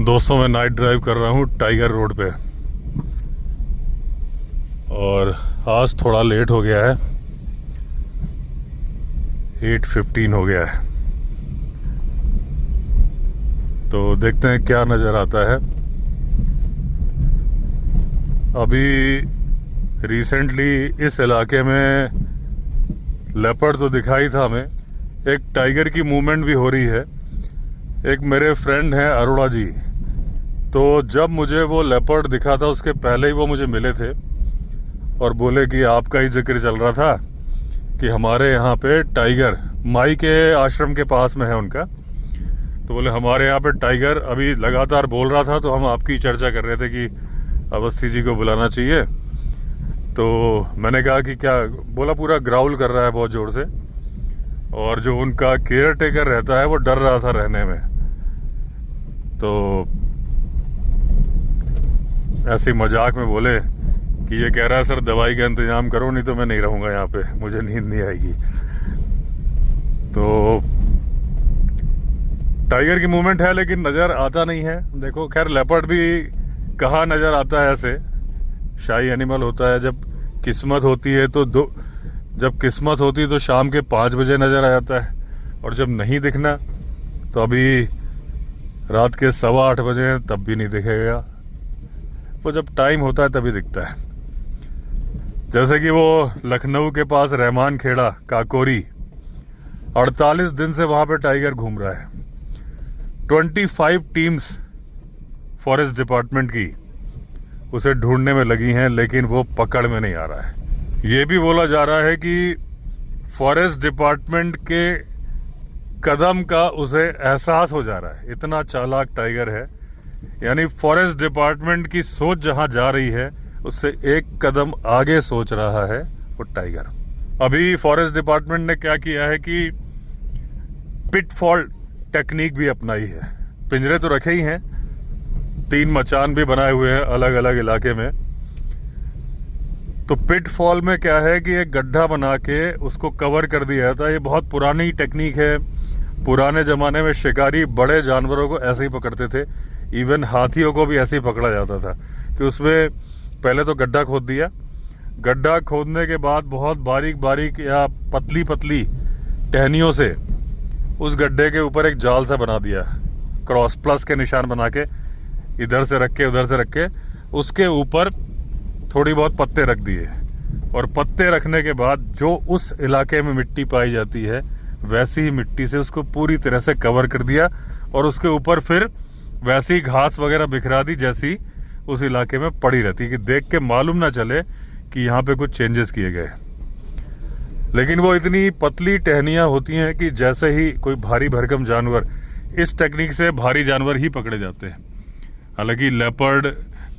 दोस्तों, मैं night drive कर रहा हूँ टाइगर रोड पे और आज थोड़ा लेट हो गया है। 8:15 हो गया है, तो देखते हैं क्या नज़र आता है। अभी रिसेंटली इस इलाके में लेपर्ड तो दिखाई था हमें, एक टाइगर की मूवमेंट भी हो रही है। एक मेरे फ्रेंड हैं अरोड़ा जी, तो जब मुझे वो लेपर्ड दिखा था उसके पहले ही वो मुझे मिले थे और बोले कि आपका ही जिक्र चल रहा था कि हमारे यहाँ पे टाइगर माई के आश्रम के पास में है उनका। तो बोले हमारे यहाँ पे टाइगर अभी लगातार बोल रहा था, तो हम आपकी चर्चा कर रहे थे कि अवस्थी जी को बुलाना चाहिए। तो मैंने कहा कि क्या, बोला पूरा ग्राउल कर रहा है बहुत ज़ोर से, और जो उनका केयर टेकर रहता है वो डर रहा था रहने में। तो ऐसे ही मजाक में बोले कि ये कह रहा है सर दवाई का इंतजाम करो, नहीं तो मैं नहीं रहूँगा यहाँ पे, मुझे नींद नहीं आएगी। तो टाइगर की मूवमेंट है लेकिन नज़र आता नहीं है। देखो, खैर लेपर्ड भी कहाँ नज़र आता है, ऐसे शाही एनिमल होता है। जब किस्मत होती है तो जब किस्मत होती है तो शाम के 5 बजे नज़र आ जाता है, और जब नहीं दिखना तो अभी रात के 8:15 बजे तब भी नहीं दिखेगा। वो जब टाइम होता है तभी दिखता है। जैसे कि वो लखनऊ के पास रहमान खेड़ा काकोरी, 48 दिन से वहाँ पे टाइगर घूम रहा है। 25 टीम्स फॉरेस्ट डिपार्टमेंट की उसे ढूंढने में लगी हैं, लेकिन वो पकड़ में नहीं आ रहा है। ये भी बोला जा रहा है कि फॉरेस्ट डिपार्टमेंट के कदम का उसे एहसास हो जा रहा है, इतना चालाक टाइगर है। यानी फॉरेस्ट डिपार्टमेंट की सोच जहां जा रही है उससे एक कदम आगे सोच रहा है वो टाइगर। अभी फॉरेस्ट डिपार्टमेंट ने क्या किया है कि पिटफॉल टेक्निक भी अपनाई है। पिंजरे तो रखे ही हैं, 3 मचान भी बनाए हुए हैं अलग अलग इलाके में। तो पिटफॉल में क्या है कि एक गड्ढा बना के उसको कवर कर दिया जाता है। ये बहुत पुरानी टेक्निक है। पुराने ज़माने में शिकारी बड़े जानवरों को ऐसे ही पकड़ते थे, इवन हाथियों को भी ऐसे ही पकड़ा जाता था कि उसमें पहले तो गड्ढा खोद दिया, गड्ढा खोदने के बाद बहुत बारीक बारीक या पतली पतली टहनियों से उस गड्ढे के ऊपर एक जाल सा बना दिया, क्रॉस प्लस के निशान बना के, इधर से रख के उधर से रख के उसके ऊपर थोड़ी बहुत पत्ते रख दिए, और पत्ते रखने के बाद जो उस इलाके में मिट्टी पाई जाती है वैसी ही मिट्टी से उसको पूरी तरह से कवर कर दिया, और उसके ऊपर फिर वैसी घास वगैरह बिखरा दी जैसी उस इलाके में पड़ी रहती, कि देख के मालूम ना चले कि यहाँ पे कुछ चेंजेस किए गए। लेकिन वो इतनी पतली टहनियाँ होती हैं कि जैसे ही कोई भारी भरकम जानवर, इस टेक्निक से भारी जानवर ही पकड़े जाते हैं। हालांकि लेपर्ड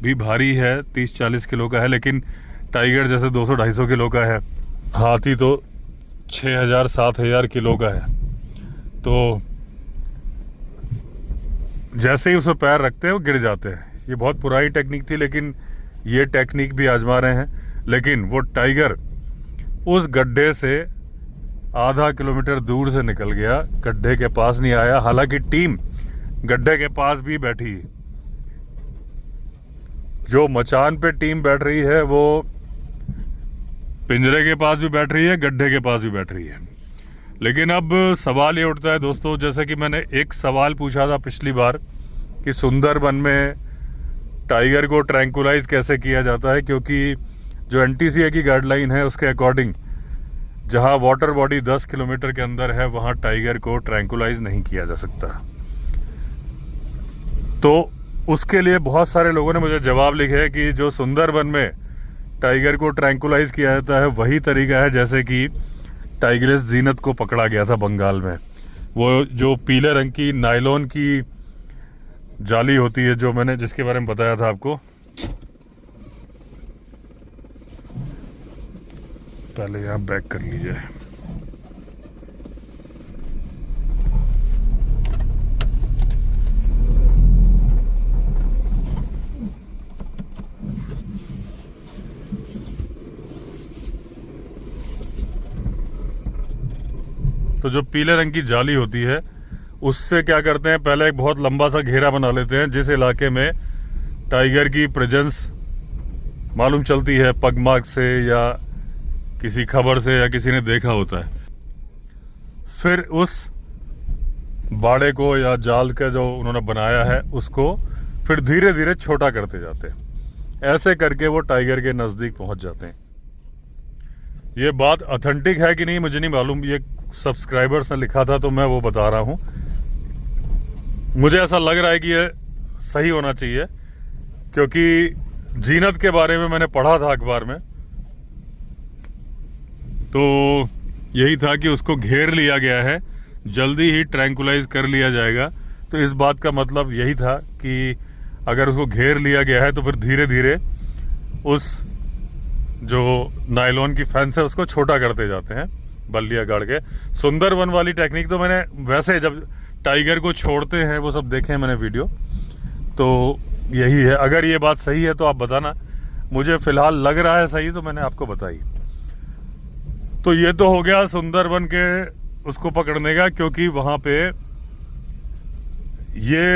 भी भारी है, 30-40 किलो का है, लेकिन टाइगर जैसे 200-250 किलो का है। हाथी तो 6000-7000 किलो का है। तो जैसे ही उसमें पैर रखते हैं वो गिर जाते हैं। ये बहुत पुरानी टेक्निक थी, लेकिन ये टेक्निक भी आजमा रहे हैं। लेकिन वो टाइगर उस गड्ढे से आधा किलोमीटर दूर से निकल गया, गड्ढे के पास नहीं आया। हालांकि टीम गड्ढे के पास भी बैठी, जो मचान पे टीम बैठ रही है वो पिंजरे के पास भी बैठ रही है, गड्ढे के पास भी बैठ रही है। लेकिन अब सवाल ये उठता है दोस्तों, जैसे कि मैंने एक सवाल पूछा था पिछली बार कि सुंदरबन में टाइगर को ट्रैंकुलाइज कैसे किया जाता है, क्योंकि जो एनटीसीए की गाइडलाइन है उसके अकॉर्डिंग जहां वाटर बॉडी 10 किलोमीटर के अंदर है वहां टाइगर को ट्रैंकुलाइज नहीं किया जा सकता। तो उसके लिए बहुत सारे लोगों ने मुझे जवाब लिखे है कि जो सुंदरबन में टाइगर को ट्रैंकुलाइज किया जाता है वही तरीका है जैसे कि टाइग्रेस जीनत को पकड़ा गया था बंगाल में। वो जो पीले रंग की नायलॉन की जाली होती है, जो मैंने जिसके बारे में बताया था आपको, पहले यहाँ बैक कर लीजिए। तो जो पीले रंग की जाली होती है उससे क्या करते हैं, पहले एक बहुत लंबा सा घेरा बना लेते हैं जिस इलाके में टाइगर की प्रेजेंस मालूम चलती है पग मार्क से या किसी खबर से या किसी ने देखा होता है। फिर उस बाड़े को या जाल का जो उन्होंने बनाया है उसको फिर धीरे धीरे छोटा करते जाते हैं। ऐसे करके वो टाइगर के नज़दीक पहुंच जाते हैं। ये बात ऑथेंटिक है कि नहीं मुझे नहीं मालूम, ये सब्सक्राइबर्स ने लिखा था तो मैं वो बता रहा हूं। मुझे ऐसा लग रहा है कि ये सही होना चाहिए, क्योंकि जीनत के बारे में मैंने पढ़ा था अखबार में, तो यही था कि उसको घेर लिया गया है, जल्दी ही ट्रैंकुलाइज कर लिया जाएगा। तो इस बात का मतलब यही था कि अगर उसको घेर लिया गया है तो फिर धीरे धीरे उस जो नायलॉन की फेंस है उसको छोटा करते जाते हैं बल्लियां गाड़ के। सुंदरवन वाली टेक्निक तो मैंने वैसे जब टाइगर को छोड़ते हैं वो सब देखे हैं मैंने वीडियो, तो यही है। अगर ये बात सही है तो आप बताना, मुझे फिलहाल लग रहा है सही, तो मैंने आपको बताई। तो ये तो हो गया सुंदरवन के उसको पकड़ने का, क्योंकि वहां पे ये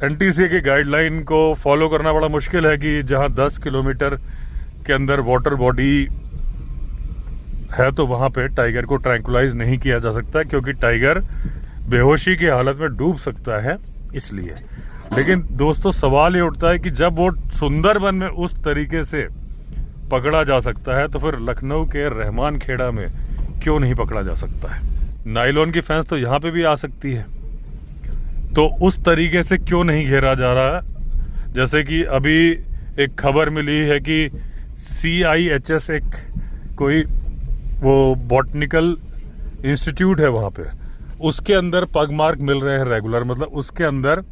एनटीसी की गाइडलाइन को फॉलो करना बड़ा मुश्किल है कि जहां 10 किलोमीटर के अंदर वाटर बॉडी है तो वहां पे टाइगर को ट्रैंकुलाइज नहीं किया जा सकता, क्योंकि टाइगर बेहोशी की हालत में डूब सकता है इसलिए। लेकिन दोस्तों सवाल ये उठता है कि जब वो सुंदरवन में उस तरीके से पकड़ा जा सकता है तो फिर लखनऊ के रहमान खेड़ा में क्यों नहीं पकड़ा जा सकता है? नायलॉन की फेंस तो यहाँ पे भी आ सकती है, तो उस तरीके से क्यों नहीं घेरा जा रहा है? जैसे कि अभी एक खबर मिली है कि CIHS एक कोई वो बॉटनिकल इंस्टीट्यूट है वहां पे, उसके अंदर पग मार्क मिल रहे हैं रेगुलर, मतलब उसके अंदर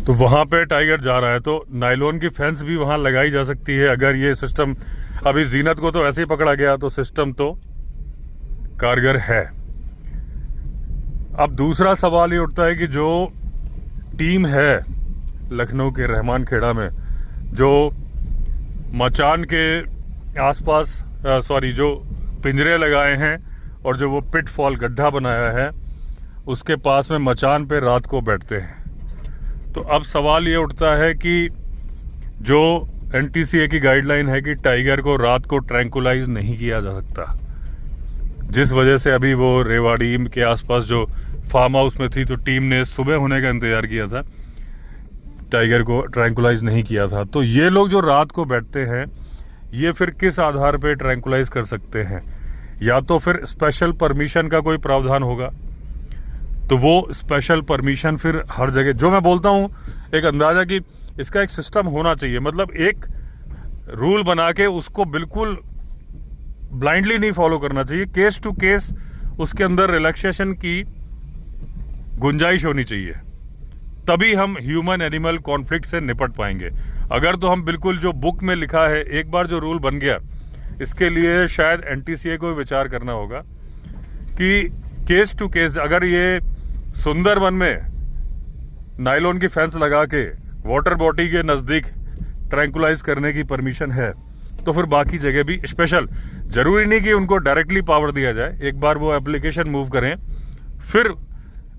तो वहां पे टाइगर जा रहा है, तो नायलॉन की फेंस भी वहां लगाई जा सकती है अगर ये सिस्टम। अभी जीनत को तो ऐसे ही पकड़ा गया, तो सिस्टम तो कारगर है। अब दूसरा सवाल ये उठता है कि जो टीम है लखनऊ के रहमान खेड़ा में, जो मचान के आसपास जो पिंजरे लगाए हैं और जो वो पिट फॉल गड्ढा बनाया है उसके पास में मचान पे रात को बैठते हैं, तो अब सवाल ये उठता है कि जो NTCA की गाइडलाइन है कि टाइगर को रात को ट्रैंकुलाइज नहीं किया जा सकता, जिस वजह से अभी वो रेवाड़ी के आसपास जो फार्म हाउस में थी तो टीम ने सुबह होने का इंतजार किया था, टाइगर को ट्रैंकुलाइज नहीं किया था। तो ये लोग जो रात को बैठते हैं ये फिर किस आधार पे ट्रैंकुलाइज कर सकते हैं? या तो फिर स्पेशल परमिशन का कोई प्रावधान होगा, तो वो स्पेशल परमिशन फिर हर जगह, जो मैं बोलता हूँ एक अंदाजा कि इसका एक सिस्टम होना चाहिए, मतलब एक रूल बना के उसको बिल्कुल ब्लाइंडली नहीं फॉलो करना चाहिए, केस टू केस उसके अंदर रिलैक्सेशन की गुंजाइश होनी चाहिए, तभी हम ह्यूमन एनिमल कॉन्फ्लिक्ट से निपट पाएंगे। अगर तो हम बिल्कुल जो बुक में लिखा है एक बार जो रूल बन गया, इसके लिए शायद NTCA को विचार करना होगा कि केस टू केस, अगर ये सुंदरवन में नायलॉन की फेंस लगा के वाटर बॉडी के नजदीक ट्रैंकुलाइज करने की परमिशन है, तो फिर बाकी जगह भी स्पेशल, जरूरी नहीं कि उनको डायरेक्टली पावर दिया जाए, एक बार वो एप्लीकेशन मूव करें, फिर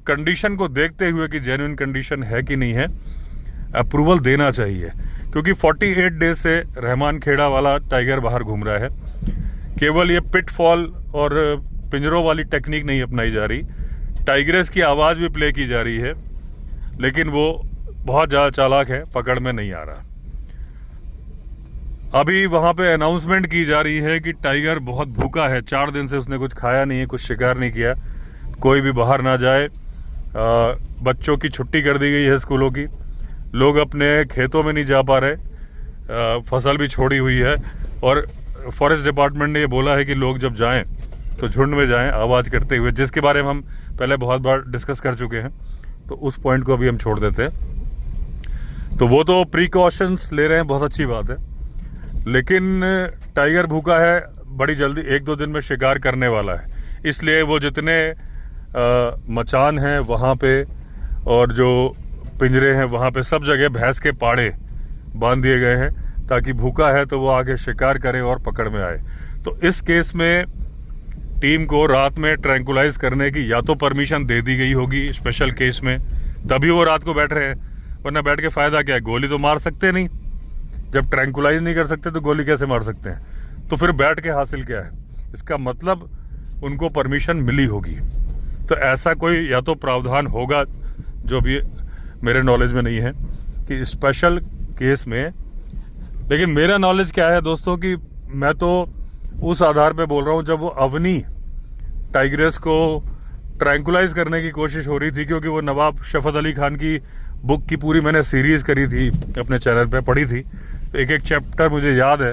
कंडीशन को देखते हुए कि जेन्युइन कंडीशन है कि नहीं है, अप्रूवल देना चाहिए। क्योंकि 48 डेज से रहमान खेड़ा वाला टाइगर बाहर घूम रहा है, केवल ये पिट फॉल और पिंजरों वाली टेक्निक नहीं अपनाई जा रही, टाइग्रेस की आवाज भी प्ले की जा रही है, लेकिन वो बहुत ज्यादा चालाक है, पकड़ में नहीं आ रहा। अभी वहां पे अनाउंसमेंट की जा रही है कि टाइगर बहुत भूखा है, 4 दिन से उसने कुछ खाया नहीं है, कुछ शिकार नहीं किया, कोई भी बाहर ना जाए। बच्चों की छुट्टी कर दी गई है स्कूलों की, लोग अपने खेतों में नहीं जा पा रहे, फसल भी छोड़ी हुई है, और फॉरेस्ट डिपार्टमेंट ने ये बोला है कि लोग जब जाएं तो झुंड में जाएं आवाज करते हुए, जिसके बारे में हम पहले बहुत बार डिस्कस कर चुके हैं, तो उस पॉइंट को अभी हम छोड़ देते हैं। तो वो तो प्रिकॉशंस ले रहे हैं, बहुत अच्छी बात है, लेकिन टाइगर भूखा है, बड़ी जल्दी 1-2 दिन में शिकार करने वाला है। इसलिए वो जितने मचान हैं वहाँ पे और जो पिंजरे हैं वहाँ पे सब जगह भैंस के पाड़े बांध दिए गए हैं ताकि भूखा है तो वो आगे शिकार करे और पकड़ में आए। तो इस केस में टीम को रात में ट्रैंकुलाइज करने की या तो परमिशन दे दी गई होगी स्पेशल केस में, तभी वो रात को बैठ रहे हैं, वरना बैठ के फ़ायदा क्या है? गोली तो मार सकते नहीं, जब ट्रैंकुलाइज नहीं कर सकते तो गोली कैसे मार सकते हैं? तो फिर बैठ के हासिल क्या है? इसका मतलब उनको परमिशन मिली होगी। तो ऐसा कोई या तो प्रावधान होगा जो भी मेरे नॉलेज में नहीं है कि स्पेशल केस में, लेकिन मेरा नॉलेज क्या है दोस्तों कि मैं तो उस आधार पे बोल रहा हूँ जब वो अवनी टाइग्रेस को ट्रैंकुलाइज करने की कोशिश हो रही थी, क्योंकि वो नवाब शफत अली खान की बुक की पूरी मैंने सीरीज करी थी अपने चैनल पे, पढ़ी थी, तो एक एक चैप्टर मुझे याद है।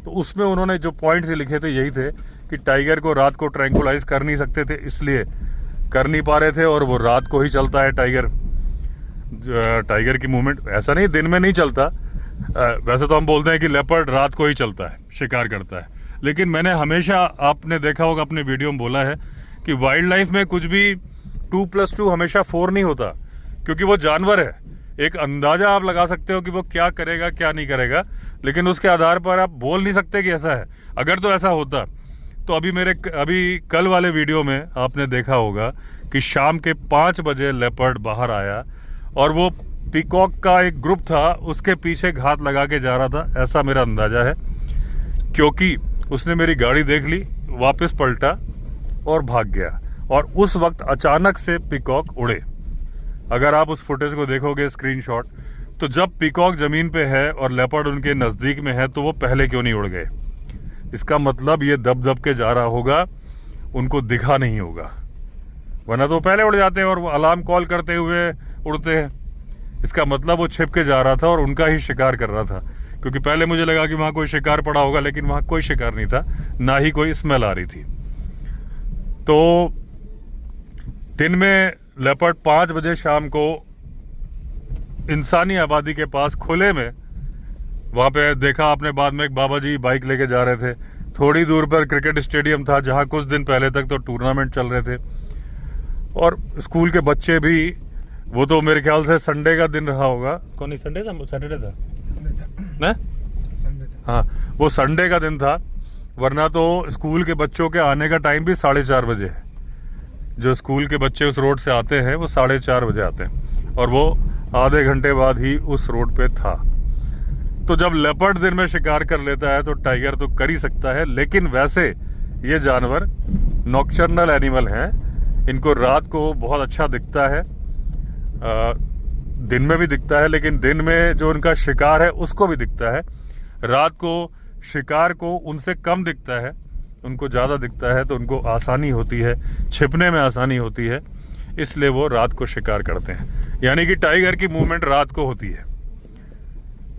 तो उसमें उन्होंने जो पॉइंट्स लिखे थे यही थे कि टाइगर को रात को ट्रैंकुलाइज कर नहीं सकते थे, इसलिए कर नहीं पा रहे थे, और वो रात को ही चलता है टाइगर की मूवमेंट ऐसा नहीं दिन में नहीं चलता। वैसे तो हम बोलते हैं कि लेपर्ड रात को ही चलता है, शिकार करता है, लेकिन मैंने हमेशा, आपने देखा होगा अपने वीडियो में बोला है कि वाइल्ड लाइफ में कुछ भी 2+2 हमेशा 4 नहीं होता, क्योंकि वो जानवर है। एक अंदाजा आप लगा सकते हो कि वो क्या करेगा क्या नहीं करेगा, लेकिन उसके आधार पर आप बोल नहीं सकते कि ऐसा है। अगर तो ऐसा होता तो अभी कल वाले वीडियो में आपने देखा होगा कि शाम के 5 बजे लेपर्ड बाहर आया और वो पीकॉक का एक ग्रुप था उसके पीछे घात लगा के जा रहा था, ऐसा मेरा अंदाजा है, क्योंकि उसने मेरी गाड़ी देख ली, वापस पलटा और भाग गया, और उस वक्त अचानक से पीकॉक उड़े। अगर आप उस फुटेज को देखोगे स्क्रीनशॉट, तो जब पीकॉक जमीन पे है और लेपर्ड उनके नजदीक में है तो वो पहले क्यों नहीं उड़ गए? इसका मतलब ये दब दब के जा रहा होगा, उनको दिखा नहीं होगा, वरना तो पहले उड़ जाते हैं और वो अलार्म कॉल करते हुए उड़ते हैं। इसका मतलब वो छिप के जा रहा था और उनका ही शिकार कर रहा था, क्योंकि पहले मुझे लगा कि वहाँ कोई शिकार पड़ा होगा, लेकिन वहाँ कोई शिकार नहीं था, ना ही कोई स्मेल आ रही थी। तो दिन में लेपर्ड 5 बजे शाम को इंसानी आबादी के पास खुले में, वहाँ पे देखा आपने बाद में एक बाबा जी बाइक लेके जा रहे थे, थोड़ी दूर पर क्रिकेट स्टेडियम था जहाँ कुछ दिन पहले तक तो टूर्नामेंट चल रहे थे, और स्कूल के बच्चे भी, वो तो मेरे ख्याल से संडे का दिन रहा होगा, कौन संडे था, सैटरडे था ना, हाँ वो संडे का दिन था, वरना तो स्कूल के बच्चों के आने का टाइम भी 4:30 बजे है। जो स्कूल के बच्चे उस रोड से आते हैं वो 4:30 बजे आते हैं, और वो आधे घंटे बाद ही उस रोड पे था। तो जब लेपर्ड दिन में शिकार कर लेता है तो टाइगर तो कर ही सकता है, लेकिन वैसे ये जानवर नॉक्टर्नल एनिमल हैं, इनको रात को बहुत अच्छा दिखता है, दिन में भी दिखता है, लेकिन दिन में जो उनका शिकार है उसको भी दिखता है, रात को शिकार को उनसे कम दिखता है, उनको ज़्यादा दिखता है, तो उनको आसानी होती है, छिपने में आसानी होती है, इसलिए वो रात को शिकार करते हैं। यानी कि टाइगर की मूवमेंट रात को होती है।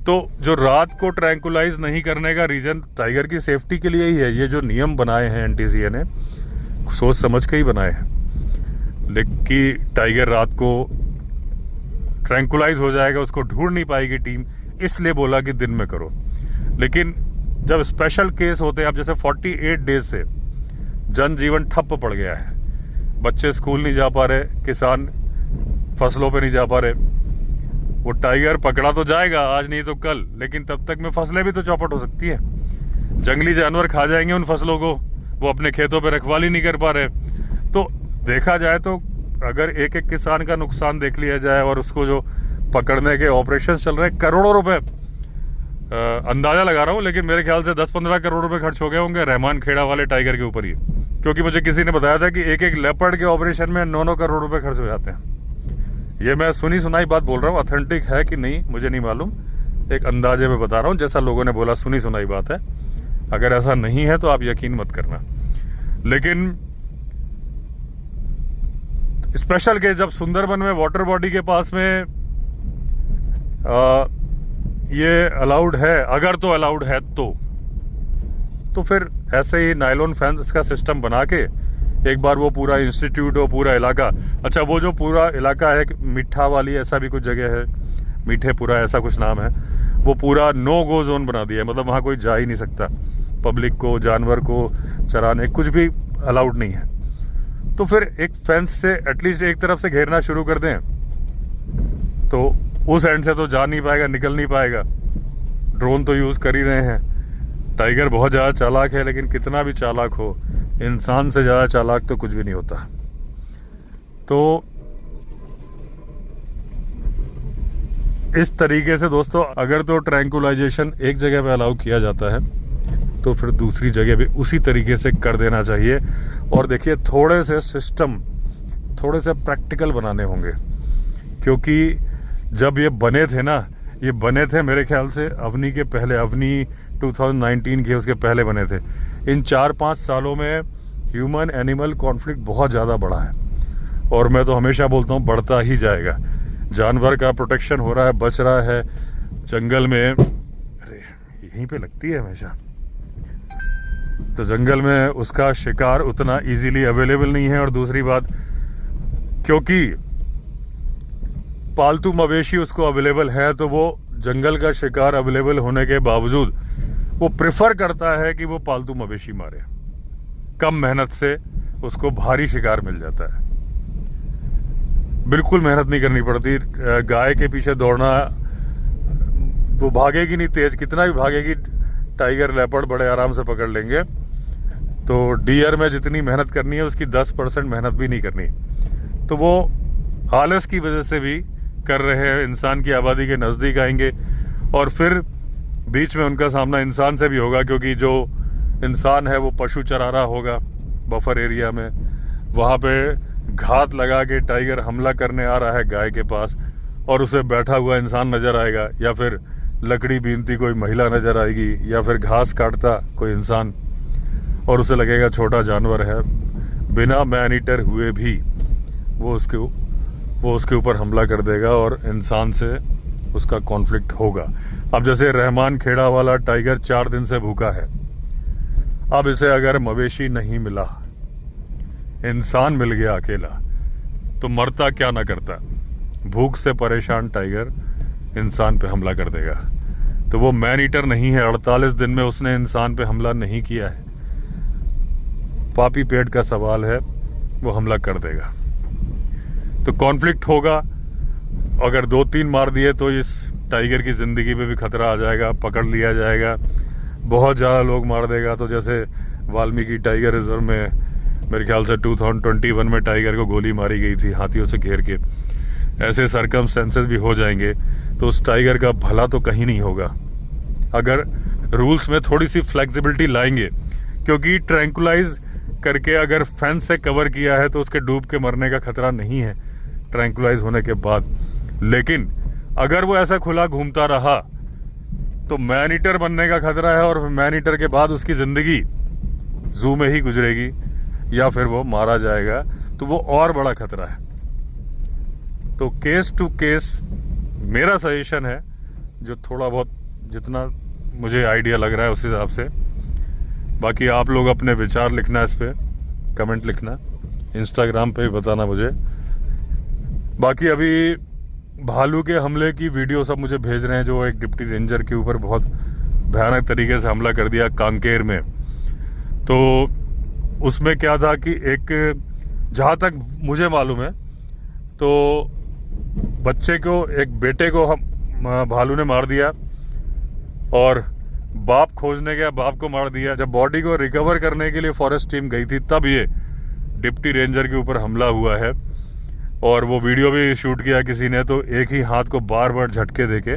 तो जो रात को ट्रैंकुलाइज नहीं करने का रीजन टाइगर की सेफ्टी के लिए ही है। ये जो नियम बनाए हैं एनटीसीए ने, सोच समझ के ही बनाए हैं, लेकिन टाइगर रात को ट्रैंकुलाइज हो जाएगा, उसको ढूंढ नहीं पाएगी टीम, इसलिए बोला कि दिन में करो। लेकिन जब स्पेशल केस होते हैं, अब जैसे 48 डेज से जनजीवन ठप पड़ गया है, बच्चे स्कूल नहीं जा पा रहे, किसान फसलों पे नहीं जा पा रहे, वो टाइगर पकड़ा तो जाएगा आज नहीं तो कल, लेकिन तब तक में फसलें भी तो चौपट हो सकती है, जंगली जानवर खा जाएंगे उन फसलों को, वो अपने खेतों पे रखवाली नहीं कर पा रहे। तो देखा जाए तो अगर एक एक किसान का नुकसान देख लिया जाए और उसको जो पकड़ने के ऑपरेशन चल रहे हैं, करोड़ों रुपए, अंदाजा लगा रहा हूँ, लेकिन मेरे ख्याल से 10-15 करोड़ रुपए खर्च हो गए होंगे रहमान खेड़ा वाले टाइगर के ऊपर ही, क्योंकि मुझे किसी ने बताया था कि एक एक लेपर्ड के ऑपरेशन में 9-9 करोड़ रुपए खर्च हो जाते हैं। ये मैं सुनी सुनाई बात बोल रहा हूँ, ऑथेंटिक है कि नहीं मुझे नहीं मालूम, एक अंदाजे में बता रहा हूँ, जैसा लोगों ने बोला सुनी सुनाई बात है, अगर ऐसा नहीं है तो आप यकीन मत करना। लेकिन स्पेशल केस जब सुंदरबन में वाटर बॉडी के पास में ये अलाउड है, अगर तो अलाउड है तो फिर ऐसे ही नायलॉन फेंस का सिस्टम बना के एक बार वो पूरा इंस्टीट्यूट हो, पूरा इलाका, अच्छा वो जो पूरा इलाका है मिठा वाली ऐसा भी कुछ जगह है, मीठेपुरा ऐसा कुछ नाम है, वो पूरा नो गो जोन बना दिया है, मतलब वहाँ कोई जा ही नहीं सकता, पब्लिक को जानवर को चराने कुछ भी अलाउड नहीं है। तो फिर एक फेंस से एटलीस्ट एक तरफ से घेरना शुरू कर दें, तो उस एंड से तो जा नहीं पाएगा, निकल नहीं पाएगा। ड्रोन तो यूज़ कर ही रहे हैं। टाइगर बहुत ज़्यादा चालाक है, लेकिन कितना भी चालाक हो, इंसान से ज़्यादा चालाक तो कुछ भी नहीं होता। तो इस तरीके से दोस्तों, अगर तो ट्रैंकुलाइजेशन एक जगह पे अलाउ किया जाता है तो फिर दूसरी जगह भी उसी तरीके से कर देना चाहिए। और देखिए, थोड़े से सिस्टम, थोड़े से प्रैक्टिकल बनाने होंगे, क्योंकि जब ये बने थे ना, ये बने थे मेरे ख्याल से अवनी के पहले, अवनी 2019 के उसके पहले बने थे। इन 4-5 सालों में ह्यूमन एनिमल कॉन्फ्लिक्ट बहुत ज़्यादा बढ़ा है, और मैं तो हमेशा बोलता हूँ बढ़ता ही जाएगा। जानवर का प्रोटेक्शन हो रहा है, बच रहा है जंगल में। अरे यहीं पे लगती है हमेशा। तो जंगल में उसका शिकार उतना इजीली अवेलेबल नहीं है, और दूसरी बात, क्योंकि पालतू मवेशी उसको अवेलेबल है, तो वो जंगल का शिकार अवेलेबल होने के बावजूद वो प्रेफर करता है कि वो पालतू मवेशी मारे। कम मेहनत से उसको भारी शिकार मिल जाता है, बिल्कुल मेहनत नहीं करनी पड़ती। गाय के पीछे दौड़ना, वो भागेगी नहीं तेज, कितना भी भागेगी, टाइगर लेपर्ड बड़े आराम से पकड़ लेंगे। तो डियर में जितनी मेहनत करनी है उसकी 10% मेहनत भी नहीं करनी। तो वो आलस की वजह से भी कर रहे हैं, इंसान की आबादी के नज़दीक आएंगे, और फिर बीच में उनका सामना इंसान से भी होगा, क्योंकि जो इंसान है वो पशु चरा रहा होगा बफर एरिया में, वहाँ पे घात लगा के टाइगर हमला करने आ रहा है गाय के पास, और उसे बैठा हुआ इंसान नज़र आएगा, या फिर लकड़ी बीनती कोई महिला नज़र आएगी, या फिर घास काटता कोई इंसान, और उसे लगेगा छोटा जानवर है। बिना मैन ईटर हुए भी वो उसके ऊपर हमला कर देगा, और इंसान से उसका कॉन्फ्लिक्ट होगा। अब जैसे रहमान खेड़ा वाला टाइगर 4 दिन से भूखा है, अब इसे अगर मवेशी नहीं मिला, इंसान मिल गया अकेला, तो मरता क्या ना करता। भूख से परेशान टाइगर इंसान पे हमला कर देगा। तो वो मैन ईटर नहीं है, 48 दिन में उसने इंसान पे हमला नहीं किया है। पापी पेट का सवाल है, वो हमला कर देगा। तो कॉन्फ्लिक्ट होगा, अगर 2-3 मार दिए तो इस टाइगर की ज़िंदगी पे भी खतरा आ जाएगा, पकड़ लिया जाएगा। बहुत ज़्यादा लोग मार देगा, तो जैसे वाल्मीकि टाइगर रिजर्व में मेरे ख्याल से 2021 में टाइगर को गोली मारी गई थी हाथियों से घेर के, ऐसे सर्कमस्टेंसेस भी हो जाएंगे, तो उस टाइगर का भला तो कहीं नहीं होगा। अगर रूल्स में थोड़ी सी फ्लेक्सिबिलिटी लाएंगे, क्योंकि ट्रैंकुलाइज करके अगर फेंस से कवर किया है तो उसके डूब के मरने का खतरा नहीं है ट्रैंकुलाइज होने के बाद। लेकिन अगर वो ऐसा खुला घूमता रहा तो मैन ईटर बनने का खतरा है, और मैन ईटर के बाद उसकी ज़िंदगी जू में ही गुजरेगी, या फिर वो मारा जाएगा, तो वो और बड़ा खतरा है। तो केस टू केस मेरा सजेशन है, जो थोड़ा बहुत जितना मुझे आइडिया लग रहा है उस हिसाब से। बाकी आप लोग अपने विचार लिखना, इस पे कमेंट लिखना, इंस्टाग्राम पे भी बताना मुझे। बाकी अभी भालू के हमले की वीडियो सब मुझे भेज रहे हैं, जो एक डिप्टी रेंजर के ऊपर बहुत भयानक तरीके से हमला कर दिया कांकेर में। तो उसमें क्या था कि एक, जहाँ तक मुझे मालूम है, तो बच्चे को, एक बेटे को हम भालू ने मार दिया, और बाप खोजने गया, बाप को मार दिया। जब बॉडी को रिकवर करने के लिए फॉरेस्ट टीम गई थी, तब ये डिप्टी रेंजर के ऊपर हमला हुआ है। और वो वीडियो भी शूट किया किसी ने, तो एक ही हाथ को बार बार झटके देके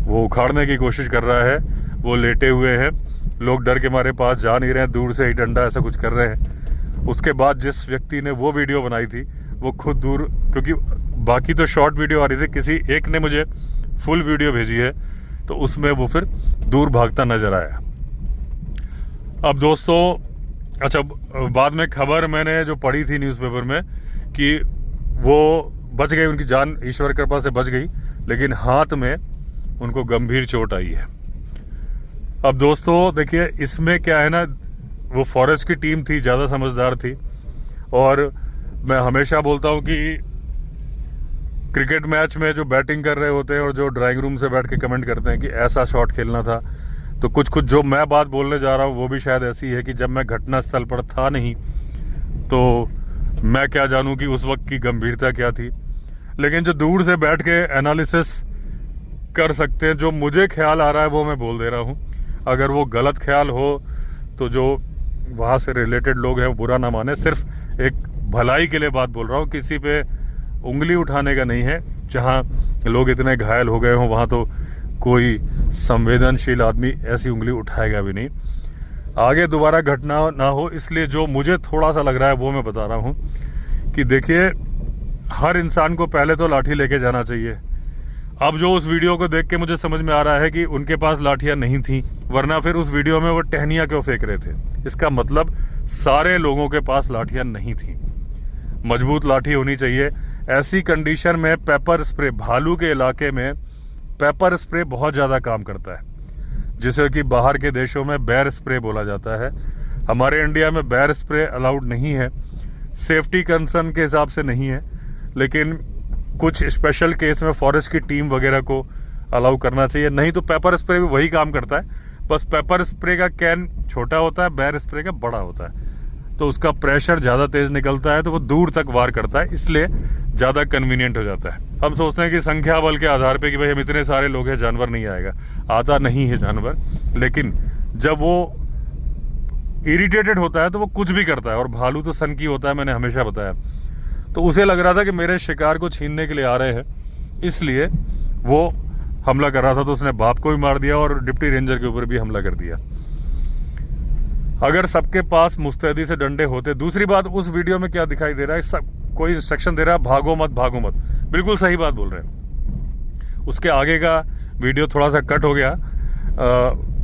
वो उखाड़ने की कोशिश कर रहा है। वो लेटे हुए हैं, लोग डर के मारे पास जा नहीं रहे हैं, दूर से ही डंडा ऐसा कुछ कर रहे हैं। उसके बाद जिस व्यक्ति ने वो वीडियो बनाई थी, वो खुद दूर, क्योंकि बाकी तो शॉर्ट वीडियो आ रही थी, किसी एक ने मुझे फुल वीडियो भेजी है, तो उसमें वो फिर दूर भागता नजर आया। अब दोस्तों, अच्छा, बाद में खबर मैंने जो पढ़ी थी न्यूज़पेपर में कि वो बच गई, उनकी जान ईश्वर कृपा से बच गई, लेकिन हाथ में उनको गंभीर चोट आई है। अब दोस्तों देखिए, इसमें क्या है ना, वो फॉरेस्ट की टीम थी, ज़्यादा समझदार थी। और मैं हमेशा बोलता हूँ कि क्रिकेट मैच में जो बैटिंग कर रहे होते हैं और जो ड्राइंग रूम से बैठ के कमेंट करते हैं कि ऐसा शॉट खेलना था, तो कुछ जो मैं बात बोलने जा रहा हूँ वो भी शायद ऐसी है कि जब मैं घटनास्थल पर था नहीं, तो मैं क्या जानूं कि उस वक्त की गंभीरता क्या थी। लेकिन जो दूर से बैठ के एनालिसिस कर सकते हैं, जो मुझे ख्याल आ रहा है वो मैं बोल दे रहा हूं। अगर वो गलत ख्याल हो तो जो वहाँ से रिलेटेड लोग हैं वो बुरा ना माने। सिर्फ एक भलाई के लिए बात बोल रहा हूँ, किसी पे उंगली उठाने का नहीं है। जहाँ लोग इतने घायल हो गए हों वहाँ तो कोई संवेदनशील आदमी ऐसी उंगली उठाएगा भी नहीं। आगे दोबारा घटना ना हो, इसलिए जो मुझे थोड़ा सा लग रहा है वो मैं बता रहा हूँ कि देखिए, हर इंसान को पहले तो लाठी लेके जाना चाहिए। अब जो उस वीडियो को देख के मुझे समझ में आ रहा है कि उनके पास लाठियां नहीं थी, वरना फिर उस वीडियो में वो टहनियां क्यों फेंक रहे थे। इसका मतलब सारे लोगों के पास लाठियां नहीं थी। मजबूत लाठी होनी चाहिए। ऐसी कंडीशन में पेपर स्प्रे, भालू के इलाके में पेपर स्प्रे बहुत ज़्यादा काम करता है, जिसे कि बाहर के देशों में बेर स्प्रे बोला जाता है। हमारे इंडिया में बेर स्प्रे अलाउड नहीं है, सेफ्टी कंसर्न के हिसाब से नहीं है, लेकिन कुछ स्पेशल केस में फॉरेस्ट की टीम वगैरह को अलाउ करना चाहिए। नहीं तो पेपर स्प्रे भी वही काम करता है, बस पेपर स्प्रे का कैन छोटा होता है, बेर स्प्रे का बड़ा होता है, तो उसका प्रेशर ज़्यादा तेज निकलता है, तो वो दूर तक वार करता है, इसलिए ज़्यादा कन्वीनियंट हो जाता है। हम सोचते हैं कि संख्या बल के आधार पे कि भाई हम इतने सारे लोग हैं, जानवर नहीं आएगा। आता नहीं है जानवर, लेकिन जब वो इरिटेटेड होता है तो वो कुछ भी करता है। और भालू तो सन की होता है, मैंने हमेशा बताया। तो उसे लग रहा था कि मेरे शिकार को छीनने के लिए आ रहे हैं, इसलिए वो हमला कर रहा था। तो उसने बाप को भी मार दिया और डिप्टी रेंजर के ऊपर भी हमला कर दिया। अगर सबके पास मुस्तैदी से डंडे होते। दूसरी बात, उस वीडियो में क्या दिखाई दे रहा है, सब कोई इंस्ट्रक्शन दे रहा है, भागो मत भागो मत। बिल्कुल सही बात बोल रहे हैं। उसके आगे का वीडियो थोड़ा सा कट हो गया।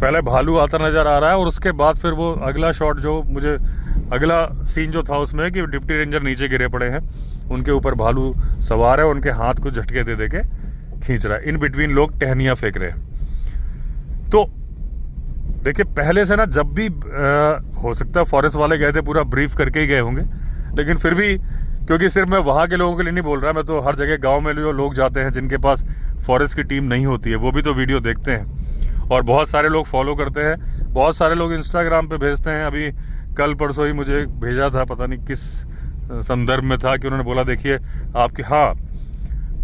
पहले भालू आता नजर आ रहा है और उसके बाद फिर वो अगला शॉट, जो मुझे अगला सीन जो था उसमें कि डिप्टी रेंजर नीचे गिरे पड़े हैं, उनके ऊपर भालू सवार है, उनके हाथ को झटके दे दे के खींच रहा है। इन बिटवीन लोग टहनियां फेंक रहे हैं। तो देखिए, पहले से ना जब भी हो सकता है फॉरेस्ट वाले गए थे, पूरा ब्रीफ करके ही गए होंगे, लेकिन फिर भी, क्योंकि सिर्फ मैं वहाँ के लोगों के लिए नहीं बोल रहा, मैं तो हर जगह गांव में जो लोग जाते हैं जिनके पास फॉरेस्ट की टीम नहीं होती है, वो भी तो वीडियो देखते हैं और बहुत सारे लोग फॉलो करते हैं। बहुत सारे लोग इंस्टाग्राम पे भेजते हैं। अभी कल परसों ही मुझे भेजा था, पता नहीं किस संदर्भ में था, कि उन्होंने बोला देखिए आपके, हाँ,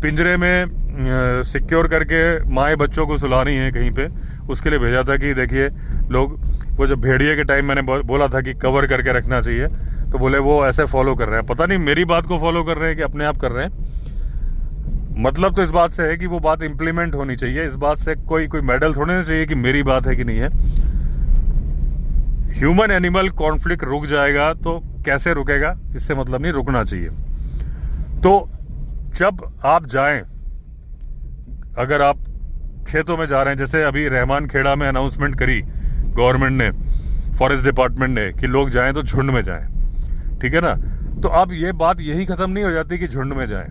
पिंजरे में सिक्योर करके माएँ बच्चों को सुला रही हैं कहीं पे, उसके लिए भेजा था कि देखिए लोग, वो जो भेड़िए के टाइम मैंने बोला था कि कवर करके रखना चाहिए, तो बोले वो ऐसे फॉलो कर रहे हैं। पता नहीं मेरी बात को फॉलो कर रहे हैं कि अपने आप कर रहे हैं। मतलब तो इस बात से है कि वो बात इम्प्लीमेंट होनी चाहिए। इस बात से कोई मेडल थोड़े ना चाहिए कि मेरी बात है कि नहीं है। ह्यूमन एनिमल कॉन्फ्लिक्ट रुक जाएगा तो कैसे रुकेगा, इससे मतलब नहीं, रुकना चाहिए। तो जब आप जाएं, अगर आप खेतों में जा रहे हैं, जैसे अभी रहमान खेड़ा में अनाउंसमेंट करी गवर्नमेंट ने, फॉरेस्ट डिपार्टमेंट ने, कि लोग जाएं तो झुंड में जाएं, ठीक है ना। तो अब ये बात यही खत्म नहीं हो जाती कि झुंड में जाएं।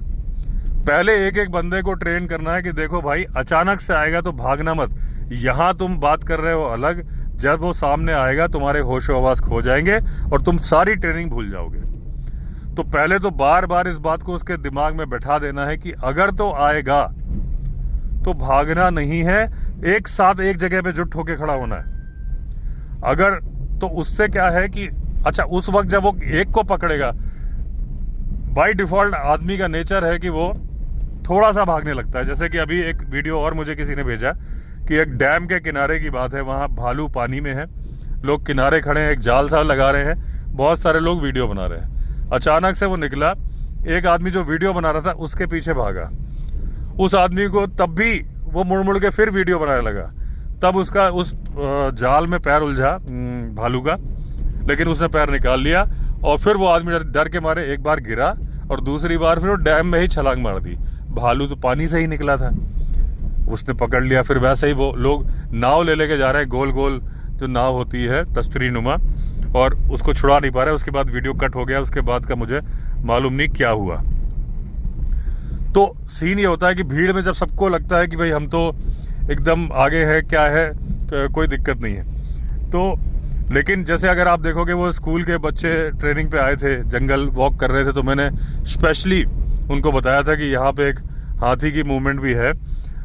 पहले एक एक बंदे को ट्रेन करना है कि देखो भाई, अचानक से आएगा तो भागना मत। यहां तुम बात कर रहे हो अलग, जब वो सामने आएगा तुम्हारे होशो हवास खो जाएंगे और तुम सारी ट्रेनिंग भूल जाओगे। तो पहले तो बार बार इस बात को उसके दिमाग में बैठा देना है कि अगर तो आएगा तो भागना नहीं है, एक साथ एक जगह पे जुट होके खड़ा होना है। अगर तो उससे क्या है कि अच्छा, उस वक्त जब वो एक को पकड़ेगा, बाय डिफॉल्ट आदमी का नेचर है कि वो थोड़ा सा भागने लगता है। जैसे कि अभी एक वीडियो और मुझे किसी ने भेजा कि एक डैम के किनारे की बात है, वहाँ भालू पानी में है, लोग किनारे खड़े हैं, एक जाल सा लगा रहे हैं, बहुत सारे लोग वीडियो बना रहे हैं। अचानक से वो निकला, एक आदमी जो वीडियो बना रहा था उसके पीछे भागा, उस आदमी को, तब भी वो मुड़ मुड़ के फिर वीडियो बनाने लगा। तब उसका उस जाल में पैर उलझा भालू का, लेकिन उसने पैर निकाल लिया और फिर वो आदमी डर के मारे एक बार गिरा और दूसरी बार फिर वो डैम में ही छलांग मार दी। भालू तो पानी से ही निकला था, उसने पकड़ लिया। फिर वैसे ही वो लोग नाव ले लेके जा रहे हैं, गोल गोल जो नाव होती है तस्तरी नुमा, और उसको छुड़ा नहीं पा रहे। उसके बाद वीडियो कट हो गया, उसके बाद का मुझे मालूम नहीं क्या हुआ। तो सीन ये होता है कि भीड़ में जब सबको लगता है कि भाई हम तो एकदम आगे है, क्या है, कोई दिक्कत नहीं है। तो लेकिन जैसे अगर आप देखोगे, वो स्कूल के बच्चे ट्रेनिंग पे आए थे, जंगल वॉक कर रहे थे, तो मैंने स्पेशली उनको बताया था कि यहाँ पे एक हाथी की मूवमेंट भी है।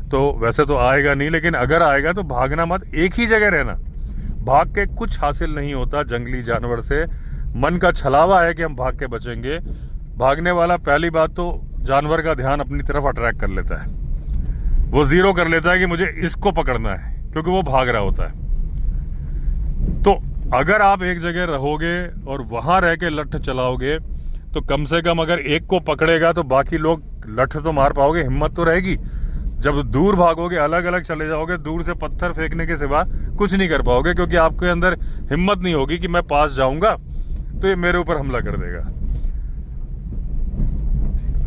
तो वैसे तो आएगा नहीं, लेकिन अगर आएगा तो भागना मत, एक ही जगह रहना। भाग के कुछ हासिल नहीं होता जंगली जानवर से। मन का छलावा है कि हम भाग के बचेंगे, भागने वाला पहली बात तो जानवर का ध्यान अपनी तरफ अट्रैक्ट कर लेता है, वो जीरो कर लेता है कि मुझे इसको पकड़ना है, क्योंकि वो भाग रहा होता है। तो अगर आप एक जगह रहोगे और वहां रह के लठ चलाओगे तो कम से कम अगर एक को पकड़ेगा तो बाकी लोग लठ तो मार पाओगे, हिम्मत तो रहेगी। जब दूर भागोगे, अलग अलग चले जाओगे, दूर से पत्थर फेंकने के सिवा कुछ नहीं कर पाओगे, क्योंकि आपके अंदर हिम्मत नहीं होगी कि मैं पास जाऊंगा तो ये मेरे ऊपर हमला कर देगा।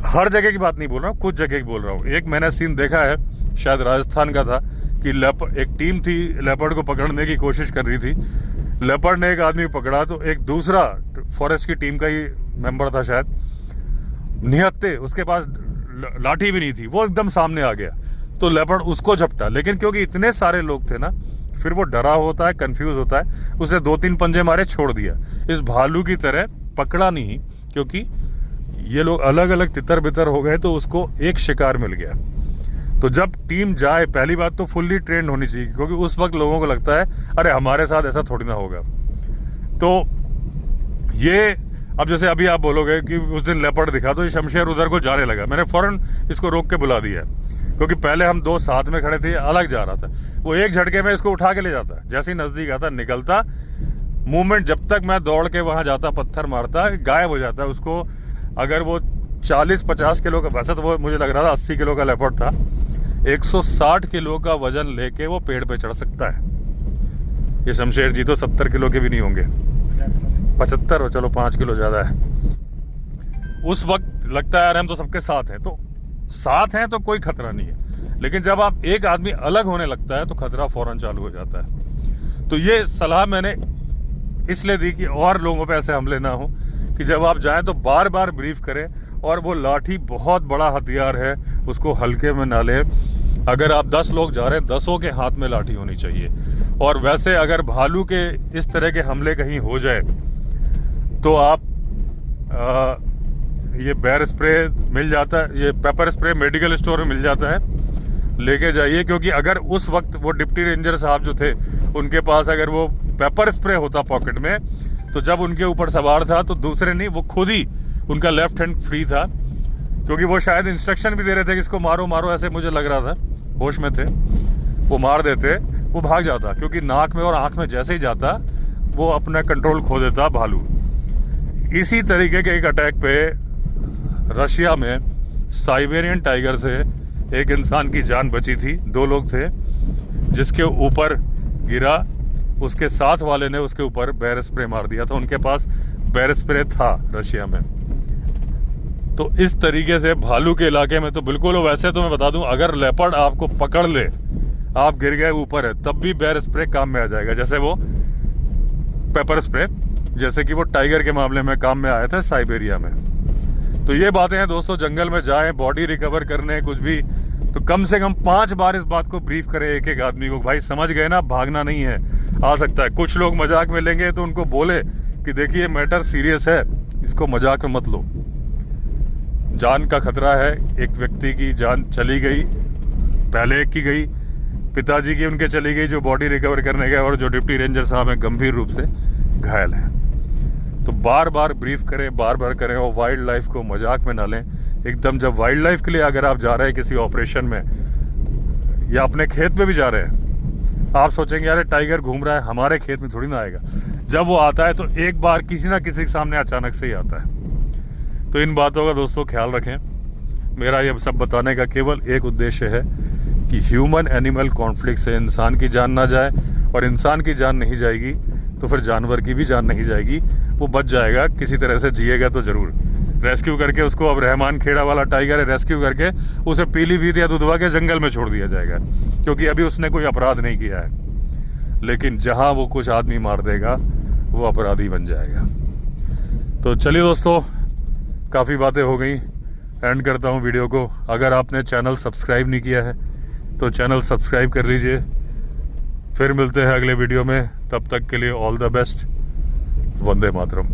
हर जगह की बात नहीं बोल रहा हूँ, कुछ जगह की बोल रहा हूँ। एक मैंने सीन देखा है, शायद राजस्थान का था, कि एक टीम थी लेपर्ड को पकड़ने की कोशिश कर रही थी। लेपर्ड ने एक आदमी पकड़ा तो एक दूसरा फॉरेस्ट की टीम का ही मेंबर था शायद, निहत्ते उसके पास लाठी भी नहीं थी, वो एकदम सामने आ गया तो लेपर्ड उसको झपटा। लेकिन क्योंकि इतने सारे लोग थे ना, फिर वो डरा होता है, कंफ्यूज होता है, उसने 2-3 पंजे मारे, छोड़ दिया। इस भालू की तरह पकड़ा नहीं, क्योंकि ये लोग अलग अलग तितर बितर हो गए तो उसको एक शिकार मिल गया। तो जब टीम जाए, पहली बात तो फुल्ली ट्रेंड होनी चाहिए, क्योंकि उस वक्त लोगों को लगता है अरे हमारे साथ ऐसा थोड़ी ना होगा। तो ये अब जैसे अभी आप बोलोगे कि उस दिन लेपर्ड दिखा तो ये शमशेर उधर को जाने लगा, मैंने फौरन इसको रोक के बुला दिया, क्योंकि पहले हम 2 साथ में खड़े थे, अलग जा रहा था, वो एक झटके में इसको उठा के ले जाता। जैसे ही नजदीक आता, निकलता, मूवमेंट जब तक मैं दौड़ के वहां जाता, पत्थर मारता, गायब हो जाता। उसको अगर वो 40-50 किलो का, वैसे तो वो मुझे लग रहा था 80 किलो का लेपर्ड था, 160 किलो का वजन लेके वो पेड़ पे चढ़ सकता है। ये शमशेर जी तो 70 किलो के भी नहीं होंगे, 75, चलो 5 किलो ज्यादा है। उस वक्त लगता है यार हम तो सबके साथ हैं, तो साथ हैं तो कोई खतरा नहीं है, लेकिन जब आप एक आदमी अलग होने लगता है तो खतरा फौरन चालू हो जाता है। तो ये सलाह मैंने इसलिए दी कि और लोगों पे ऐसे हमले ना हो, कि जब आप जाएं तो बार बार ब्रीफ करें, और वो लाठी बहुत बड़ा हथियार है, उसको हल्के में ना लें। अगर आप 10 लोग जा रहे हैं, 10 के हाथ में लाठी होनी चाहिए। और वैसे अगर भालू के इस तरह के हमले कहीं हो जाए तो आप ये बेर स्प्रे मिल जाता है, ये पेपर स्प्रे मेडिकल स्टोर में मिल जाता है, लेके जाइए। क्योंकि अगर उस वक्त वो डिप्टी रेंजर साहब जो थे, उनके पास अगर वो पेपर स्प्रे होता पॉकेट में, तो जब उनके ऊपर सवार था तो दूसरे नहीं, वो खुद ही, उनका लेफ्ट हैंड फ्री था, क्योंकि वो शायद इंस्ट्रक्शन भी दे रहे थे कि इसको मारो मारो, ऐसे मुझे लग रहा था, होश में थे, वो मार देते, वो भाग जाता, क्योंकि नाक में और आंख में जैसे ही जाता वो अपना कंट्रोल खो देता भालू। इसी तरीके के एक अटैक पे रशिया में साइबेरियन टाइगर से एक इंसान की जान बची थी। 2 लोग थे, जिसके ऊपर गिरा, उसके साथ वाले ने उसके ऊपर बेर स्प्रे मार दिया था। उनके पास बेर स्प्रे था रशिया में। तो इस तरीके से भालू के इलाके में तो बिल्कुल, वैसे तो मैं बता दूं, अगर लेपर्ड आपको पकड़ ले, आप गिर गए ऊपर है, तब भी बेर स्प्रे काम में आ जाएगा, जैसे वो पेपर स्प्रे, जैसे कि वो टाइगर के मामले में काम में आया था साइबेरिया में। तो ये बातें हैं दोस्तों, जंगल में जाएं बॉडी रिकवर करने, कुछ भी, तो कम से कम 5 बार इस बात को ब्रीफ करें एक आदमी को, भाई समझ गए ना, भागना नहीं है, आ सकता है। कुछ लोग मजाक में लेंगे तो उनको बोले कि देखिए मैटर सीरियस है, इसको मजाक में मत लो, जान का खतरा है। एक व्यक्ति की जान चली गई, पहले एक की गई, पिताजी की उनके चली गई जो बॉडी रिकवर करने गए, और जो डिप्टी रेंजर साहब हैं गंभीर रूप से घायल हैं। तो बार बार ब्रीफ करें, बार बार करें, और वाइल्ड लाइफ को मजाक में ना लें एकदम। जब वाइल्ड लाइफ के लिए अगर आप जा रहे हैं किसी ऑपरेशन में, या अपने खेत में भी जा रहे हैं, आप सोचेंगे यार टाइगर घूम रहा है, हमारे खेत में थोड़ी ना आएगा। जब वो आता है तो एक बार किसी ना किसी के सामने अचानक से ही आता है। तो इन बातों का दोस्तों ख्याल रखें। मेरा ये सब बताने का केवल एक उद्देश्य है कि ह्यूमन एनिमल कॉन्फ्लिक्ट से इंसान की जान ना जाए, और इंसान की जान नहीं जाएगी तो फिर जानवर की भी जान नहीं जाएगी, वो बच जाएगा, किसी तरह से जिएगा तो जरूर। रेस्क्यू करके उसको, अब रहमान खेड़ा वाला टाइगर है, रेस्क्यू करके उसे पीलीभीत या दुधवा के जंगल में छोड़ दिया जाएगा, क्योंकि अभी उसने कोई अपराध नहीं किया है। लेकिन जहां वो कुछ आदमी मार देगा वो अपराधी बन जाएगा। तो चलिए दोस्तों, काफ़ी बातें हो गई, एंड करता हूँ वीडियो को। अगर आपने चैनल सब्सक्राइब नहीं किया है तो चैनल सब्सक्राइब कर लीजिए। फिर मिलते हैं अगले वीडियो में, तब तक के लिए all the best. Vande Mataram.